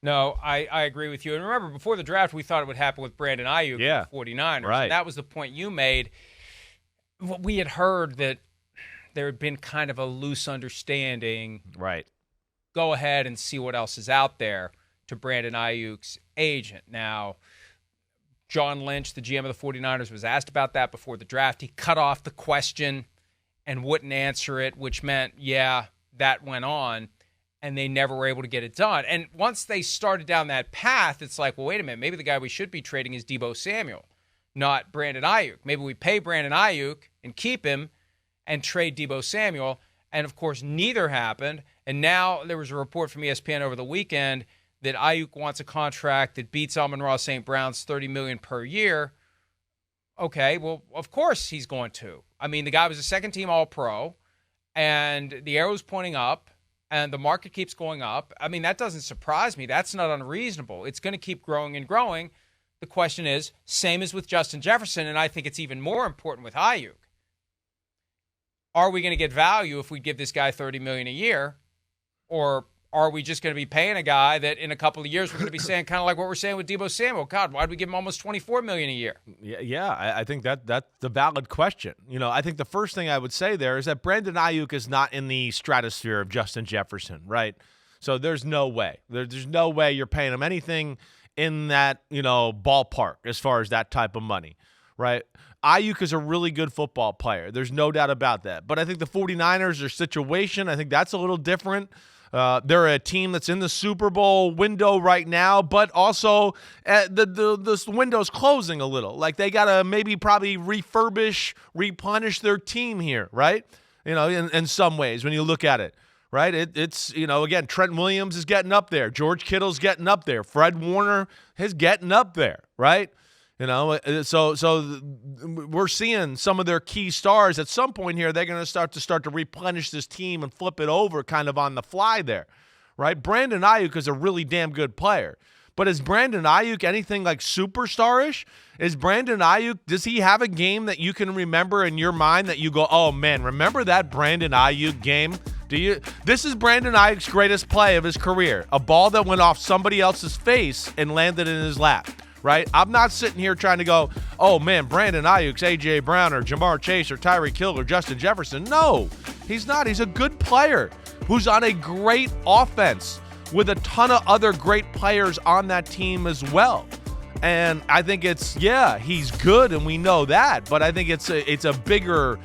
No, I agree with you. And remember, before the draft, we thought it would happen with Brandon Aiyuk Yeah. with the 49ers. Right. And that was the point you made. We had heard that there had been kind of a loose understanding. Right. Go ahead and see what else is out there to Brandon Aiyuk's agent. Now, John Lynch, the GM of the 49ers, was asked about that before the draft. He cut off the question and wouldn't answer it, which meant, yeah, that went on, and they never were able to get it done. And once they started down that path, it's like, well, wait a minute, maybe the guy we should be trading is Deebo Samuel, not Brandon Aiyuk. Maybe we pay Brandon Aiyuk and keep him and trade Deebo Samuel. And, of course, neither happened. And now there was a report from ESPN over the weekend that Aiyuk wants a contract that beats Amon-Ra St. Brown's $30 million per year. Okay, well, of course he's going to. I mean, the guy was a second-team All-Pro, and the arrow's pointing up, and the market keeps going up. I mean, that doesn't surprise me. That's not unreasonable. It's going to keep growing and growing. The question is, same as with Justin Jefferson, and I think it's even more important with Aiyuk. Are we going to get value if we give this guy $30 million a year, or are we just going to be paying a guy that in a couple of years we're going to be saying kind of like what we're saying with Deebo Samuel? God, why did we give him almost $24 million a year? Yeah, I think that's the valid question. I think the first thing I would say there is that Brandon Aiyuk is not in the stratosphere of Justin Jefferson, right? So there's no way. There's no way you're paying him anything in that, ballpark as far as that type of money, right? Aiyuk is a really good football player. There's no doubt about that. But I think the 49ers, their situation, I think that's a little different. They're a team that's in the Super Bowl window right now, but also the window's closing a little. Like they got to probably replenish their team here, right? In some ways when you look at it, right? It's again, Trent Williams is getting up there. George Kittle's getting up there. Fred Warner is getting up there, right? So we're seeing some of their key stars at some point here. They're going to start to replenish this team and flip it over kind of on the fly there, right? Brandon Aiyuk is a really damn good player. But is Brandon Aiyuk anything like superstar-ish? Is Brandon Aiyuk, does he have a game that you can remember in your mind that you go, oh, man, remember that Brandon Aiyuk game? This is Brandon Aiyuk's greatest play of his career, a ball that went off somebody else's face and landed in his lap. Right? I'm not sitting here trying to go, oh, man, Brandon Aiyuk's A.J. Brown or Jamar Chase or Tyreek Hill or Justin Jefferson. No, he's not. He's a good player who's on a great offense with a ton of other great players on that team as well. And I think he's good, and we know that. But I think it's a bigger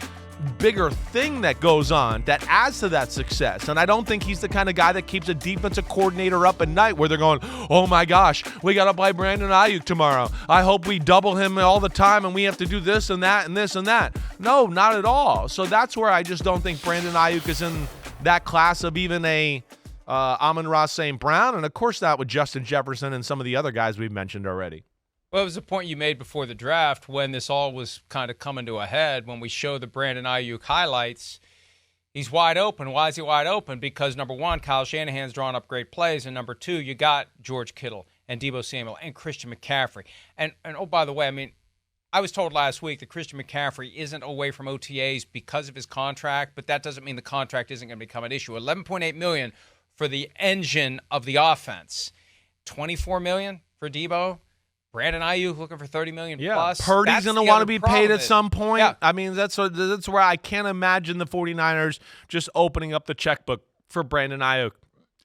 thing that goes on that adds to that success. And I don't think he's the kind of guy that keeps a defensive coordinator up at night where they're going, oh my gosh, we got to play Brandon Aiyuk tomorrow. I hope we double him all the time and we have to do this and that and this and that. No, not at all. So that's where I just don't think Brandon Aiyuk is in that class of even a Amon-Ra St. Brown. And of course not with Justin Jefferson and some of the other guys we've mentioned already. Well, it was a point you made before the draft when this all was kind of coming to a head. When we show the Brandon Aiyuk highlights, he's wide open. Why is he wide open? Because, number one, Kyle Shanahan's drawing up great plays, and number two, you got George Kittle and Deebo Samuel and Christian McCaffrey. And oh, by the way, I mean, I was told last week that Christian McCaffrey isn't away from OTAs because of his contract, but that doesn't mean the contract isn't going to become an issue. $11.8 million for the engine of the offense. $24 million for Deebo. Brandon Aiyuk looking for $30 million plus. Purdy's going to want to be paid at some point. Yeah. I mean, that's where I can't imagine the 49ers just opening up the checkbook for Brandon Aiyuk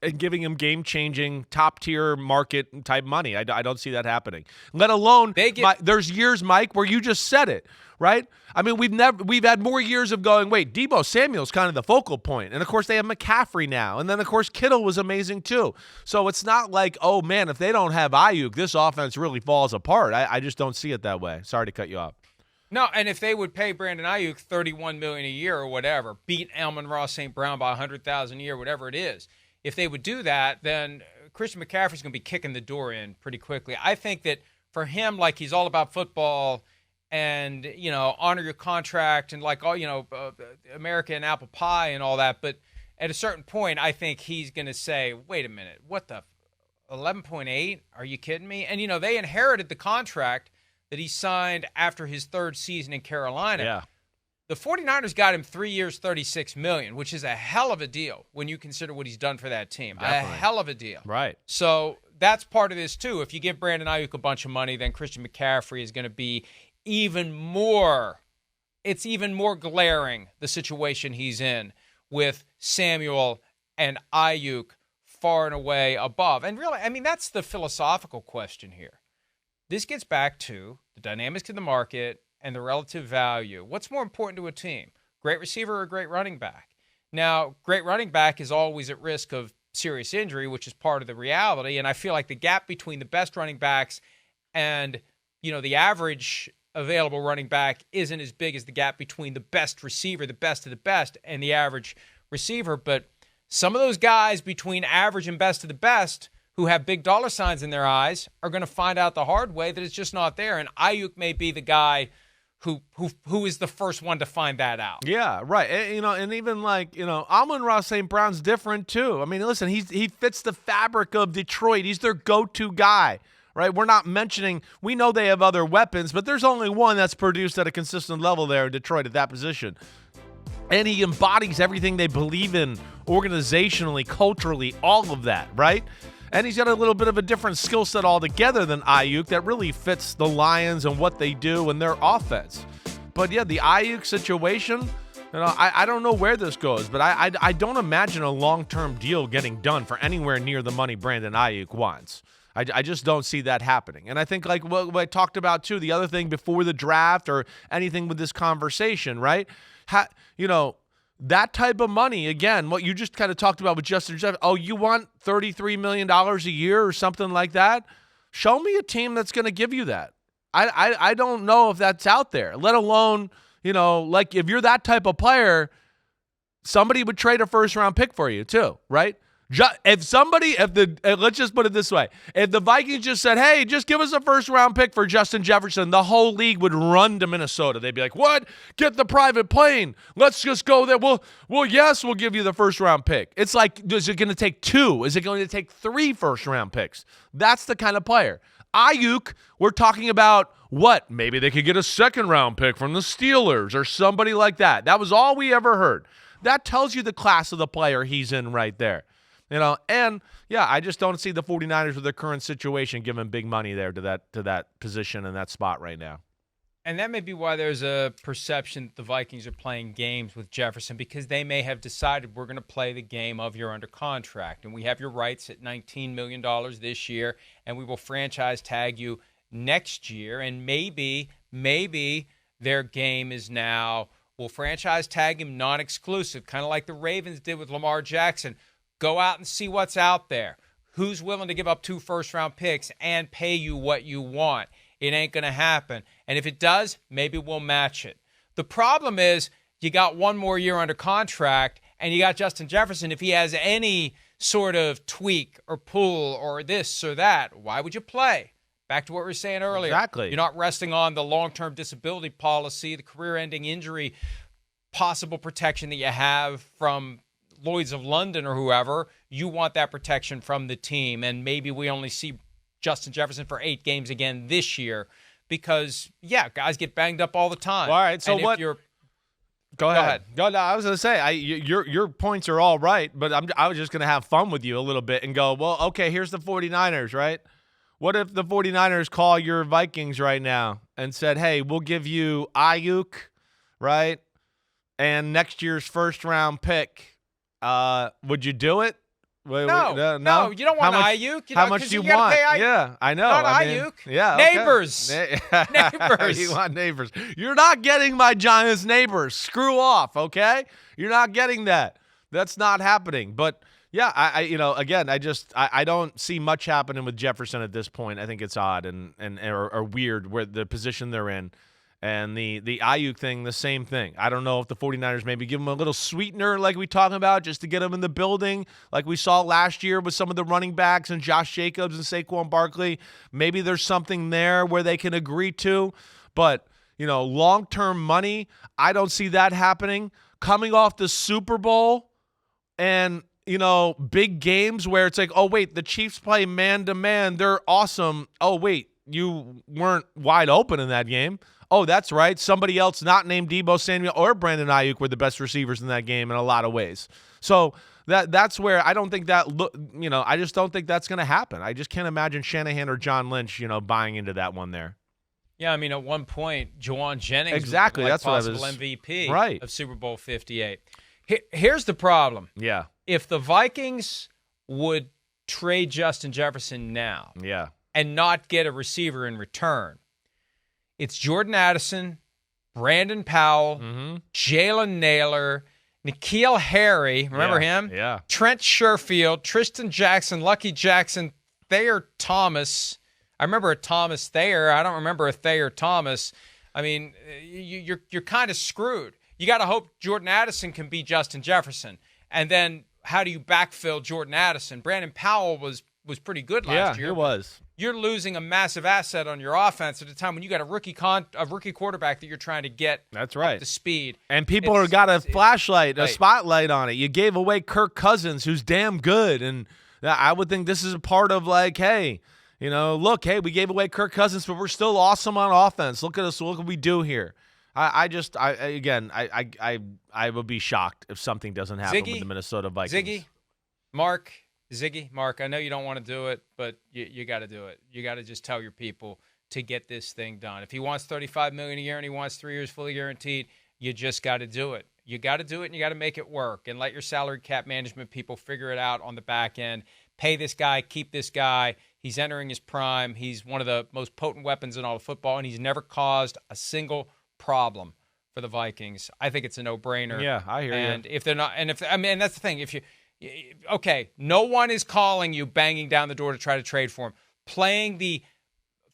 and giving him game-changing, top-tier market type money. I don't see that happening. Let alone, there's years, Mike, where you just said it, right? I mean, we've had more years of going, wait, Deebo Samuel's kind of the focal point. And, of course, they have McCaffrey now. And then, of course, Kittle was amazing too. So it's not like, oh, man, if they don't have Aiyuk, this offense really falls apart. I just don't see it that way. Sorry to cut you off. No, and if they would pay Brandon Aiyuk $31 million a year or whatever, beat Amon-Ra St. Brown by $100,000 a year, whatever it is, if they would do that, then Christian McCaffrey's going to be kicking the door in pretty quickly. I think that for him, like, he's all about football and, honor your contract and, like, America and apple pie and all that. But at a certain point, I think he's going to say, wait a minute, what the 11.8? Are you kidding me? And, they inherited the contract that he signed after his third season in Carolina. Yeah. The 49ers got him 3 years, $36 million, which is a hell of a deal when you consider what he's done for that team. Definitely. A hell of a deal. Right. So that's part of this too. If you give Brandon Aiyuk a bunch of money, then Christian McCaffrey is going to be even more. It's even more glaring, the situation he's in with Samuel and Aiyuk far and away above. And really, I mean, that's the philosophical question here. This gets back to the dynamics of the market and the relative value. What's more important to a team? Great receiver or great running back? Now, great running back is always at risk of serious injury, which is part of the reality. And I feel like the gap between the best running backs and, the average available running back isn't as big as the gap between the best receiver, the best of the best, and the average receiver. But some of those guys between average and best of the best who have big dollar signs in their eyes are going to find out the hard way that it's just not there. And Aiyuk may be the guy who is the first one to find that out. Yeah, right. And even Amon-Ra St. Brown's different too. I mean, listen, he fits the fabric of Detroit. He's their go-to guy, right? We're not mentioning, we know they have other weapons, but there's only one that's produced at a consistent level there in Detroit at that position. And he embodies everything they believe in organizationally, culturally, all of that, right? And he's got a little bit of a different skill set altogether than Aiyuk that really fits the Lions and what they do and their offense. But yeah, the Aiyuk situation, I don't know where this goes, but I don't imagine a long-term deal getting done for anywhere near the money Brandon Aiyuk wants. I just don't see that happening. And I think like what I talked about too, the other thing before the draft or anything with this conversation, right? That type of money, again, what you just kind of talked about with Justin Jefferson. Oh, you want $33 million a year or something like that? Show me a team that's going to give you that. I don't know if that's out there, let alone, like if you're that type of player, somebody would trade a first-round pick for you too, right? Let's just put it this way. If the Vikings just said, hey, just give us a first-round pick for Justin Jefferson, the whole league would run to Minnesota. They'd be like, what? Get the private plane. Let's just go there. Yes, we'll give you the first-round pick. It's like, is it going to take 2? Is it going to take 3 first-round picks? That's the kind of player. Aiyuk, we're talking about what? Maybe they could get a second-round pick from the Steelers or somebody like that. That was all we ever heard. That tells you the class of the player he's in right there. And yeah, I just don't see the 49ers with their current situation giving big money there to that position and that spot right now. And that may be why there's a perception that the Vikings are playing games with Jefferson, because they may have decided we're going to play the game of you're under contract and we have your rights at $19 million this year and we will franchise tag you next year. And maybe their game is now we'll franchise tag him non-exclusive, kind of like the Ravens did with Lamar Jackson. Go out and see what's out there. Who's willing to give up 2 first-round picks and pay you what you want? It ain't going to happen. And if it does, maybe we'll match it. The problem is you got 1 more year under contract, and you got Justin Jefferson. If he has any sort of tweak or pull or this or that, why would you play? Back to what we were saying earlier. Exactly. You're not resting on the long-term disability policy, the career-ending injury possible protection that you have from Lloyds of London or whoever. You want that protection from the team, and maybe we only see Justin Jefferson for 8 games again this year because, yeah, guys get banged up all the time. Well, all right, so and what? Go ahead. No, I was going to say, your points are all right, but I was just going to have fun with you a little bit and go, well, okay, here's the 49ers, right? What if the 49ers call your Vikings right now and said, hey, we'll give you Aiyuk, right, and next year's first-round pick? Would you do it? No, you don't want Aiyuk. How much do you want? Yeah, I know. Not Aiyuk. Yeah, neighbors. Neighbors. You want neighbors. You're not getting my Giants neighbors. Screw off, okay? You're not getting that. That's not happening. But yeah, I don't see much happening with Jefferson at this point. I think it's odd or weird where the position they're in. And the Aiyuk thing, the same thing. I don't know if the 49ers maybe give him a little sweetener like we talking about just to get him in the building like we saw last year with some of the running backs and Josh Jacobs and Saquon Barkley. Maybe there's something there where they can agree to. But, long-term money, I don't see that happening. Coming off the Super Bowl and, big games where it's like, oh, wait, the Chiefs play man-to-man. They're awesome. Oh, wait, you weren't wide open in that game. oh, that's right, somebody else not named Deebo Samuel or Brandon Aiyuk were the best receivers in that game in a lot of ways. So that's where I don't think that I just don't think that's going to happen. I just can't imagine Shanahan or John Lynch, buying into that one there. Yeah, I mean, at one point, Juwan Jennings exactly was that's possible what I was, MVP of Super Bowl 58. Here's the problem. Yeah. If the Vikings would trade Justin Jefferson now and not get a receiver in return, it's Jordan Addison, Brandon Powell, Jalen Naylor, N'Keal Harry, remember him? Yeah. Trent Sherfield, Tristan Jackson, Lucky Jackson, Thayer Thomas. I remember a Thomas Thayer. I don't remember a Thayer Thomas. I mean, you're kind of screwed. You got to hope Jordan Addison can beat Justin Jefferson. And then how do you backfill Jordan Addison? Brandon Powell was pretty good last year. Yeah, he was. You're losing a massive asset on your offense at a time when you got a rookie quarterback that you're trying to get up to speed. And people have got a flashlight, a spotlight on it. You gave away Kirk Cousins, who's damn good. And I would think this is a part of like, hey, look, hey, we gave away Kirk Cousins, but we're still awesome on offense. Look at us. Look what we do here. I would be shocked if something doesn't happen with the Minnesota Vikings. Ziggy, Mark, I know you don't want to do it, but you got to do it. You got to just tell your people to get this thing done. If he wants $35 million a year and he wants 3 years fully guaranteed, you just got to do it. You got to do it, and you got to make it work. And let your salary cap management people figure it out on the back end. Pay this guy, keep this guy. He's entering his prime. He's one of the most potent weapons in all of football, and he's never caused a single problem for the Vikings. I think it's a no-brainer. Yeah, I hear you. And if they're not, and that's the thing. No one is calling you, banging down the door to try to trade for him. Playing the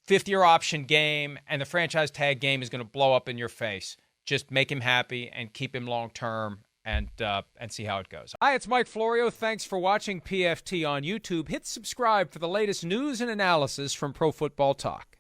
fifth-year option game and the franchise tag game is going to blow up in your face. Just make him happy and keep him long-term and see how it goes. Hi, it's Mike Florio. Thanks for watching PFT on YouTube. Hit subscribe for the latest news and analysis from Pro Football Talk.